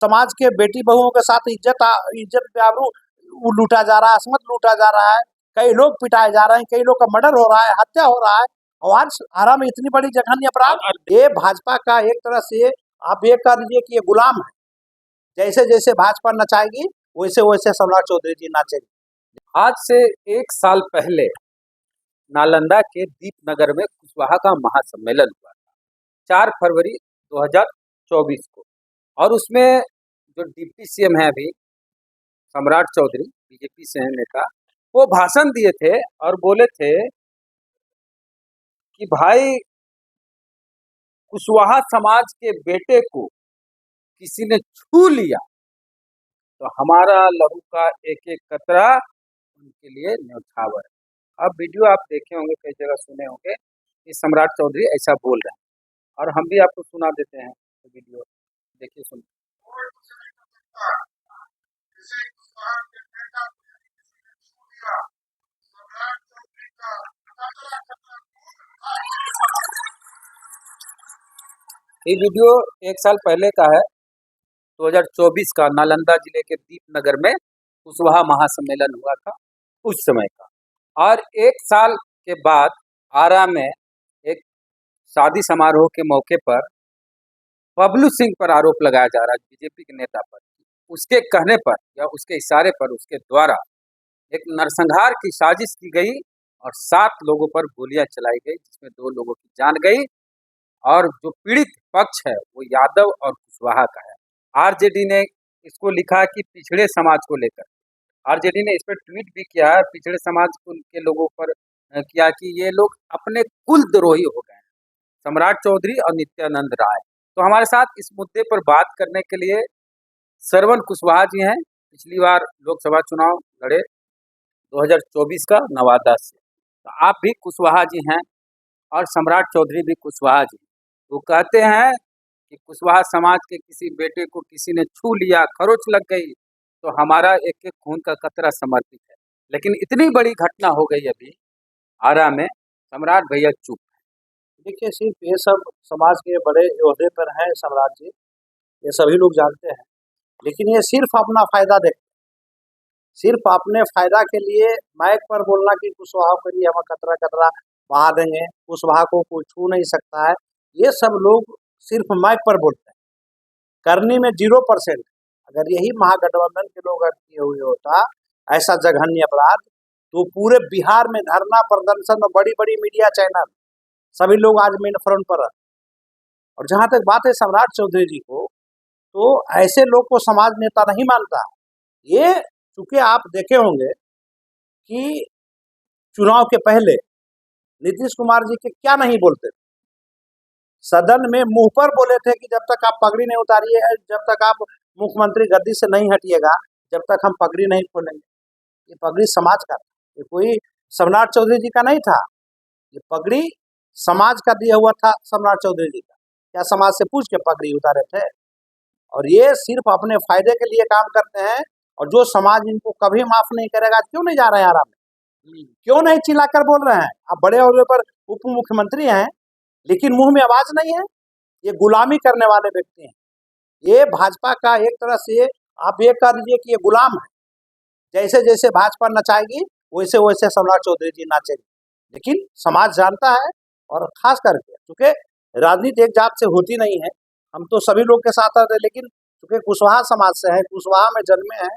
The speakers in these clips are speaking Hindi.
समाज के बेटी बहुओं के साथ इज्जत आबरू लूटा जा रहा है, असमत लूटा जा रहा है, कई लोग पिटाए जा रहे हैं, कई लोग का मर्डर हो रहा है, हत्या हो रहा है। और आज आरा में इतनी बड़ी जघन्य अपराध। ये भाजपा का एक तरह से आप ये कह दीजिए कि ये गुलाम है। जैसे जैसे भाजपा नचाएगी वैसे वैसे सम्राट चौधरी जी नाचेंगे। आज से 1 साल पहले नालंदा के दीपनगर में कुशवाहा का महासम्मेलन हुआ था 4 फरवरी 2024 को। और उसमें जो डिप्टी सीएम है अभी सम्राट चौधरी, बीजेपी से हैं नेता, वो भाषण दिए थे और बोले थे कि भाई कुशवाहा समाज के बेटे को किसी ने छू लिया तो हमारा लहू का एक एक कतरा उनके लिए न्यौछावर है। अब वीडियो आप देखे होंगे, कई जगह सुने होंगे कि सम्राट चौधरी ऐसा बोल रहे हैं और हम भी आपको सुना देते हैं। तो वीडियो देखिए, सुनिए। ये वीडियो 1 साल पहले का है, 2024 का, नालंदा जिले के दीपनगर में कुशवाहा महासम्मेलन हुआ था उस समय का। और 1 साल के बाद आरा में एक शादी समारोह के मौके पर बबलू सिंह पर आरोप लगाया जा रहा है, बीजेपी के नेता पर। उसके कहने पर या उसके इशारे पर उसके द्वारा एक नरसंहार की साजिश की गई और 7 लोगों पर गोलियां चलाई गई, जिसमें 2 लोगों की जान गई। और जो पीड़ित पक्ष है वो यादव और कुशवाहा का है। आरजेडी ने इसको लिखा कि पिछड़े समाज को लेकर, आरजेडी ने इस पर ट्वीट भी किया है, पिछड़े समाज के लोगों पर किया कि ये लोग अपने कुल द्रोही हो गए हैं, सम्राट चौधरी और नित्यानंद राय। तो हमारे साथ इस मुद्दे पर बात करने के लिए श्रवण कुशवाहा जी हैं। पिछली बार लोकसभा चुनाव लड़े 2024 का नवादा से। तो आप भी कुशवाहा जी हैं और सम्राट चौधरी भी कुशवाहा जी। वो कहते हैं कि कुशवाहा समाज के किसी बेटे को किसी ने छू लिया, खरोच लग गई तो हमारा एक एक खून का कतरा समर्पित है। लेकिन इतनी बड़ी घटना हो गई अभी आरा में, सम्राट भैया चुप। देखिए, सिर्फ ये सब समाज के बड़े ओहदे पर हैं सम्राट जी, ये सभी लोग जानते हैं, लेकिन ये सिर्फ अपना फायदा देखते हैं। सिर्फ अपने फायदा के लिए माइक पर बोलना कि कुशवाहा के लिए हम कतरा कतरा बहा देंगे, कुशवाहा को कोई छू नहीं सकता है, ये सब लोग सिर्फ माइक पर बोलते हैं, करने में 0%। अगर यही महागठबंधन के लोग अगर किए हुए होता ऐसा जघन्य अपराध, तो पूरे बिहार में धरना प्रदर्शन में बड़ी बड़ी मीडिया चैनल सभी लोग आज मेन फ्रंट पर हैं। और जहाँ तक बात है सम्राट चौधरी जी को, तो ऐसे लोग को समाज नेता नहीं मानता। ये चूंकि आप देखे होंगे कि चुनाव के पहले नीतीश कुमार जी के क्या नहीं बोलते थे, सदन में मुंह पर बोले थे कि जब तक आप पगड़ी नहीं उतारिए, जब तक आप मुख्यमंत्री गद्दी से नहीं हटिएगा, जब तक हम पगड़ी नहीं खोलेंगे। ये पगड़ी समाज का था, ये कोई सम्राट चौधरी जी का नहीं था। ये पगड़ी समाज का दिया हुआ था सम्राट चौधरी जी का। क्या समाज से पूछ के पगड़ी उतारे थे? और ये सिर्फ अपने फायदे के लिए काम करते हैं। और जो समाज इनको कभी माफ नहीं करेगा, क्यों नहीं जा रहे हैं आराम में, क्यों नहीं चिल्लाकर बोल रहे हैं? आप बड़े ओहदे पर उप मुख्यमंत्री हैं, लेकिन मुंह में आवाज नहीं है। ये गुलामी करने वाले व्यक्ति हैं। ये भाजपा का एक तरह से आप ये कह दीजिए कि ये गुलाम है। जैसे जैसे भाजपा नचाएगी वैसे वैसे सम्राट चौधरी जी नाचेंगे। लेकिन समाज जानता है, और खास करके क्योंकि राजनीति एक जात से होती नहीं है, हम तो सभी लोग के साथ आते हैं, लेकिन चूंकि कुशवाहा समाज से है, कुशवाहा में जन्मे हैं,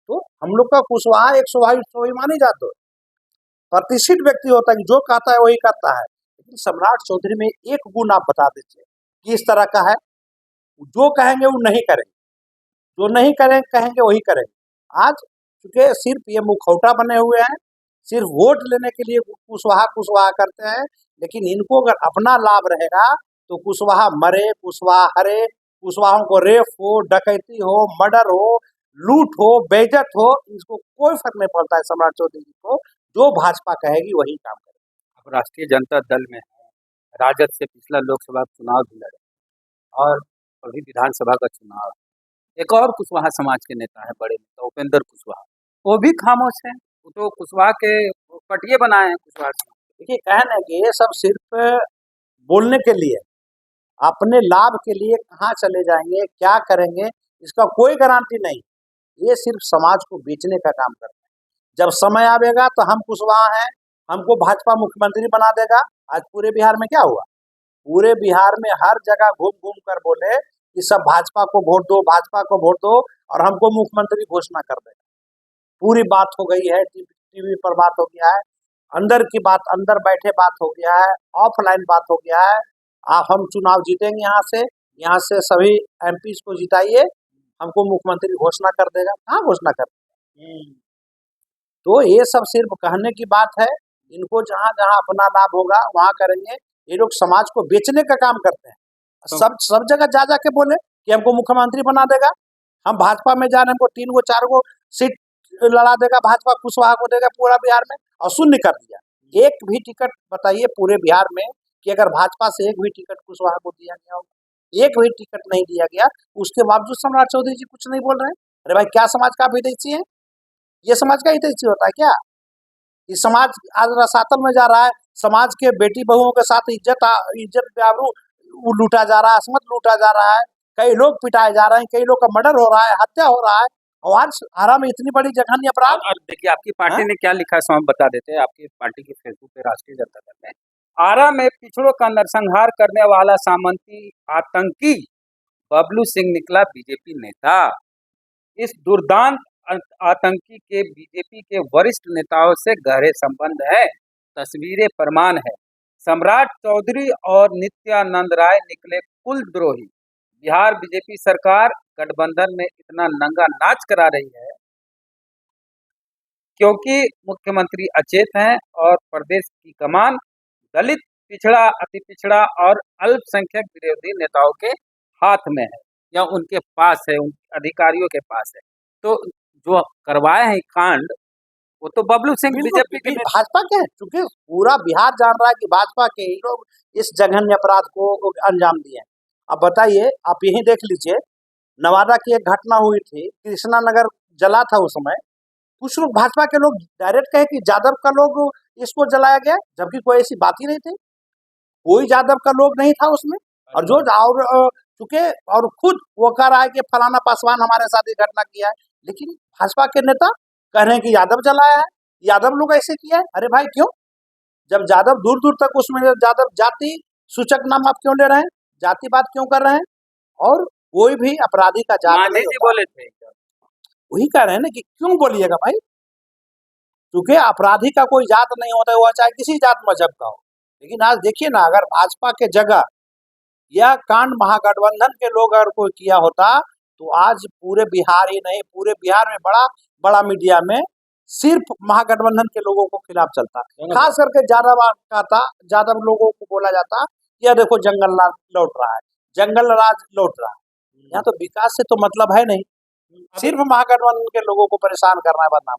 तो हम लोग का कुशवाहा एक स्वाभिमानी जात हो, प्रतिष्ठित व्यक्ति होता है कि जो कहता है वही करता है। लेकिन सम्राट चौधरी में एक गुण आप बता दीजिए कि इस तरह का है, जो कहेंगे वो नहीं करेंगे, जो नहीं करेंगे कहेंगे वही करेंगे। आज चूंकि सिर्फ ये मुखौटा बने हुए हैं, सिर्फ वोट लेने के लिए कुशवाहा कुशवाहा करते हैं, लेकिन इनको अगर अपना लाभ रहेगा तो कुशवाहा मरे, कुशवाहा हरे, कुशवाहों को रेप हो, डकैती हो, मर्डर हो, लूट हो, बेइज्जत हो, इसको कोई फर्क नहीं पड़ता है सम्राट चौधरी जी को। जो भाजपा कहेगी वही काम करेगा। अब राष्ट्रीय जनता दल में है, राजद से पिछला लोकसभा चुनाव भी लड़े और अभी विधानसभा का चुनाव। एक और कुशवाहा समाज के नेता है, बड़े नेता उपेंद्र कुशवाहा, वो भी खामोश है। वो तो कुशवाहा के पटिए बनाए हैं कुशवाहा से। देखिए, कहना कि ये सब सिर्फ बोलने के लिए, अपने लाभ के लिए कहाँ चले जाएंगे, क्या करेंगे, इसका कोई गारंटी नहीं। ये सिर्फ समाज को बेचने का काम करते हैं। जब समय आवेगा तो हम कुशवाहा हैं, हमको भाजपा मुख्यमंत्री बना देगा। आज पूरे बिहार में क्या हुआ? पूरे बिहार में हर जगह घूम घूम कर बोले कि सब भाजपा को वोट दो, भाजपा को वोट दो, और हमको मुख्यमंत्री घोषणा कर देगा। पूरी बात हो गई है, टीवी पर बात हो गया है, अंदर की बात अंदर बैठे बात हो गया है, ऑफलाइन बात हो गया है। आप हम चुनाव जीतेंगे यहाँ से सभी एमपी को जिताइए, हमको मुख्यमंत्री घोषणा कर देगा। कहाँ घोषणा कर देगा? तो ये सब सिर्फ कहने की बात है। इनको जहाँ जहाँ अपना लाभ होगा वहाँ करेंगे। ये लोग समाज को बेचने का काम करते हैं। सब जगह जा के बोले कि हमको मुख्यमंत्री बना देगा, हम भाजपा में जा रहे हैं, हमको 3 गो 4 गो सीट लड़ा देगा, भाजपा कुशवाहा को देगा पूरा बिहार में, और शून्य कर दिया। एक भी टिकट बताइए पूरे बिहार में कि अगर भाजपा से एक भी टिकट कुशवाहा को दिया गया होगा? एक भी टिकट नहीं दिया गया। उसके बावजूद सम्राट चौधरी जी कुछ नहीं बोल रहे हैं। अरे भाई, क्या समाज का हितैषी है? ये समाज का हितैषी होता है क्या? इस समाज आज रसातल में जा रहा है, समाज के बेटी बहुओं के साथ इज्जत आबरू लूटा जा रहा है, असमत लूटा जा रहा है, कई लोग पिटाए जा रहे हैं, कई लोग का मर्डर हो रहा है, हत्या हो रहा है, और आज आरा में इतनी बड़ी जघन्य अपराध। और देखिए आपकी पार्टी ने क्या लिखा है, सो हम बता देते हैं। आपकी पार्टी के फेसबुक पे राष्ट्रीय जनता दल ने आरा में पिछड़ों का नरसंहार करने वाला सामंती आतंकी बबलू सिंह निकला बीजेपी नेता। इस दुर्दांत आतंकी के बीजेपी के वरिष्ठ नेताओं से गहरे संबंध है, तस्वीरें प्रमाण है। सम्राट चौधरी और नित्यानंद राय निकले कुलद्रोही। बिहार बीजेपी सरकार गठबंधन में इतना नंगा नाच करा रही है क्योंकि मुख्यमंत्री अचेत हैं और प्रदेश की कमान दलित, पिछड़ा, अति पिछड़ा और अल्पसंख्यक विरोधी नेताओं के हाथ में है या उनके पास है, उन अधिकारियों के पास है। तो जो करवाए हैं कांड, वो तो बबलू सिंह बीजेपी के भाजपा के हैं, क्योंकि पूरा बिहार जान रहा है कि भाजपा के ही लोग इस जघन्य अपराध को अंजाम दिए। अब बताइए, आप यही देख लीजिए, नवादा की एक घटना हुई थी, कृष्णा नगर जला था उस समय। कुछ लोग भाजपा के लोग डायरेक्ट कहे कि यादव का लोग इसको जलाया गया, जबकि कोई ऐसी बात ही नहीं थी, कोई यादव का लोग नहीं था उसमें। और जो चुके और खुद वो कह रहा है कि फलाना पासवान हमारे साथ ये घटना किया है, लेकिन भाजपा के नेता कह रहे हैं कि यादव जलाया है, यादव लोग ऐसे किया है। अरे भाई, क्यों? जब यादव दूर दूर तक उसमें यादव जाति सूचक नाम आप क्यों ले रहे हैं? जाति बात क्यों कर रहे हैं? और कोई भी अपराधी का जात नहीं बोले थे, वही कह रहे हैं ना कि क्यों बोलिएगा भाई, क्योंकि अपराधी का कोई जात नहीं होता है, वो चाहे किसी जात मजहब का हो। लेकिन आज देखिए ना, अगर भाजपा के जगह यह कांड महागठबंधन के लोग अगर कोई किया होता तो आज पूरे बिहार ही नहीं, पूरे बिहार में बड़ा बड़ा मीडिया में सिर्फ महागठबंधन के लोगों को खिलाफ चलता। खास करके यादव लोगों को बोला जाता, यह देखो जंगल राज लौट रहा है, जंगल राज लौट रहा है। यहाँ तो विकास से तो मतलब है नहीं, सिर्फ महागठबंधन के लोगों को परेशान करना है, बदनाम।